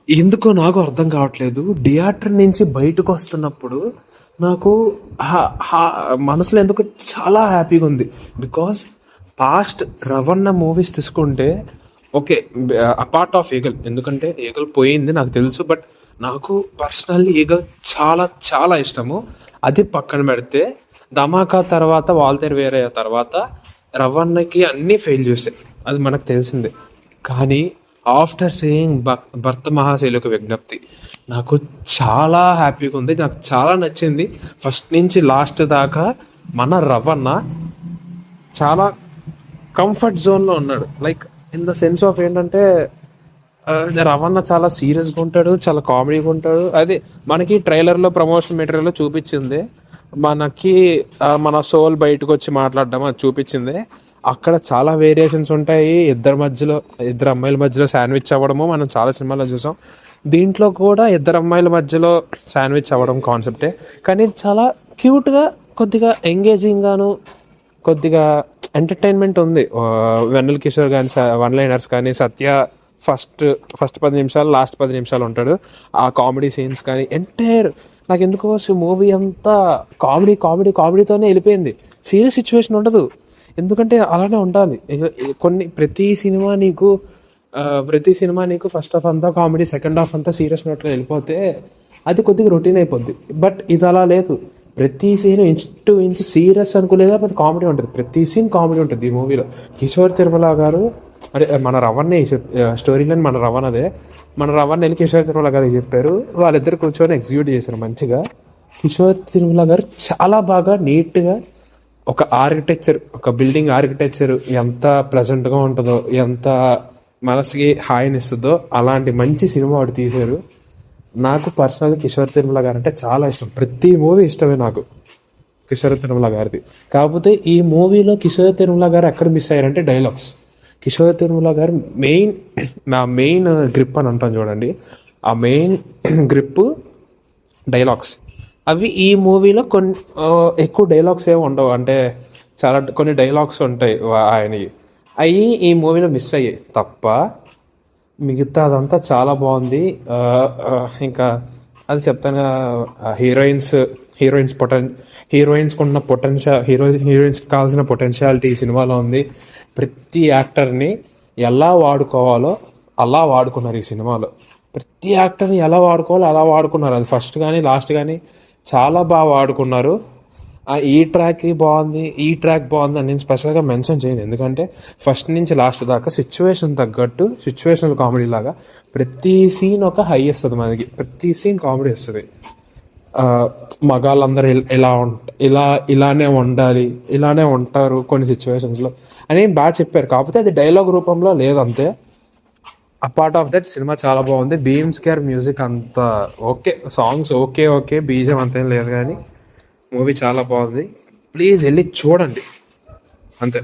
ఎందుకో నాకు అర్థం కావట్లేదు. థియేటర్ నుంచి బయటకు వస్తున్నప్పుడు నాకు మనసులో ఎందుకో చాలా హ్యాపీగా ఉంది. బికాస్ పాస్ట్ రవణ మూవీస్ తీసుకుంటే ఓకే, అపార్ట్ ఆఫ్ ఈగల్, ఎందుకంటే ఈగల్ పోయింది నాకు తెలుసు, బట్ నాకు పర్సనల్లీ ఈగల్ చాలా చాలా ఇష్టము. అది పక్కన పెడితే ధమాకా తర్వాత వాల్తేరు వేరే తర్వాత రవణకి అన్నీ ఫెయిల్ చేసాయి, అది మనకు తెలిసిందే. కానీ ఆఫ్టర్ సేయింగ్ భర్త మహాశైలకు విజ్ఞప్తి నాకు చాలా హ్యాపీగా ఉంది, నాకు చాలా నచ్చింది. ఫస్ట్ నుంచి లాస్ట్ దాకా మన రవణ చాలా కంఫర్ట్ జోన్లో ఉన్నాడు. Like in the sense of ఏంటంటే రవణ చాలా సీరియస్గా ఉంటాడు, చాలా కామెడీగా ఉంటాడు. అదే మనకి ట్రైలర్లో ప్రమోషన్ మెటీరియల్లో చూపించింది, మనకి మన సోల్ బయటకు వచ్చి మాట్లాడడం అది చూపించింది. అక్కడ చాలా వేరియేషన్స్ ఉంటాయి. ఇద్దరు అమ్మాయిల మధ్యలో శాండ్విచ్ అవ్వడము మనం చాలా సినిమాల్లో చూసాం. దీంట్లో కూడా ఇద్దరు అమ్మాయిల మధ్యలో శాండ్విచ్ అవ్వడం కాన్సెప్టే, కానీ చాలా క్యూట్గా, కొద్దిగా ఎంగేజింగ్గాను, కొద్దిగా ఎంటర్టైన్మెంట్ ఉంది. వెన్నెల కిషోర్ కానీ వన్ లైనర్స్ కానీ, సత్య ఫస్ట్ 10 నిమిషాలు లాస్ట్ 10 నిమిషాలు ఉంటాడు. ఆ కామెడీ సీన్స్ కానీ ఎంటైర్ నాకు ఎందుకో మూవీ అంతా కామెడీతోనే వెళ్ళిపోయింది. సీరియస్ సిచ్యువేషన్ ఉండదు, ఎందుకంటే అలానే ఉండాలి. ప్రతి సినిమా నీకు ఫస్ట్ హాఫ్ అంతా కామెడీ, సెకండ్ హాఫ్ అంతా సీరియస్ నోట్లో వెళ్ళిపోతే అది కొద్దిగా రొటీన్ అయిపోద్ది. బట్ ఇది అలా లేదు. ప్రతి scene inch to inch serious అనుకోలేదు, లేకపోతే కామెడీ ఉంటుంది. ప్రతి సీన్ కామెడీ ఉంటుంది ఈ మూవీలో. కిషోర్ తిరుమల గారు అంటే మన రవణే స్టోరీలో మన రవణదే, మన రవణ వెళ్ళి కిషోర్ తిరుమల గారు చెప్పారు. వాళ్ళిద్దరు కూర్చొని ఎగ్జిక్యూట్ చేశారు మంచిగా. కిషోర్ తిరుమల గారు చాలా బాగా నీట్గా ఒక ఆర్కిటెక్చర్, ఒక బిల్డింగ్ ఆర్కిటెక్చర్ ఎంత ప్లెజెంట్గా ఉంటుందో, ఎంత మనసుకి హాయినిస్తుందో అలాంటి మంచి సినిమా వాడు తీశారు. నాకు పర్సనల్గా కిషోర్ తిరుమల గారు అంటే చాలా ఇష్టం. ప్రతి మూవీ ఇష్టమే నాకు కిషోర్ తిరుమల గారిది. కాకపోతే ఈ మూవీలో కిషోర్ తిరుమల గారు ఎక్కడ మిస్ అయ్యారంటే డైలాగ్స్. కిషోర్ తిరుమల గారు మెయిన్ గ్రిప్ అని అంటాం చూడండి, ఆ మెయిన్ గ్రిప్ డైలాగ్స్. అవి ఈ మూవీలో ఎక్కువ డైలాగ్స్ ఏమి ఉండవు, అంటే చాలా కొన్ని డైలాగ్స్ ఉంటాయి ఆయనవి, అవి ఈ మూవీలో మిస్ అయ్యాయి తప్ప మిగతా అదంతా చాలా బాగుంది. ఇంకా అది చెప్తాను, హీరోయిన్స్కి ఉన్న హీరోయిన్స్కి కావాల్సిన పొటెన్షియాలిటీ ఈ సినిమాలో ఉంది. ప్రతి యాక్టర్ని ఎలా వాడుకోవాలో అలా వాడుకున్నారు ఈ సినిమాలో. ప్రతి యాక్టర్ని ఎలా వాడుకోవాలో అలా వాడుకున్నారు. అది ఫస్ట్ కానీ లాస్ట్ కానీ చాలా బాగా వాడుకున్నారు. ఈ ట్రాక్ బాగుంది అని నేను స్పెషల్గా మెన్షన్ చేయను, ఎందుకంటే ఫస్ట్ నుంచి లాస్ట్ దాకా సిచ్యువేషన్ తగ్గట్టు సిచ్యువేషనల్ కామెడీ లాగా ప్రతి సీన్ ఒక హై ఇస్తుంది మనకి, ప్రతి సీన్ కామెడీ వస్తుంది. మగాళ్ళందరూ ఇలానే ఉండాలి, ఇలానే ఉంటారు కొన్ని సిచ్యువేషన్స్లో అని బాగా చెప్పారు. కాకపోతే అది డైలాగ్ రూపంలో లేదంతే. అపార్ట్ ఆఫ్ దట్ సినిమా చాలా బాగుంది. భీమ్స్ కేర్ మ్యూజిక్ అంత ఓకే, సాంగ్స్ ఓకే, బీజం అంతేం లేదు, కానీ మూవీ చాలా బాగుంది. ప్లీజ్ వెళ్ళి చూడండి అంతే.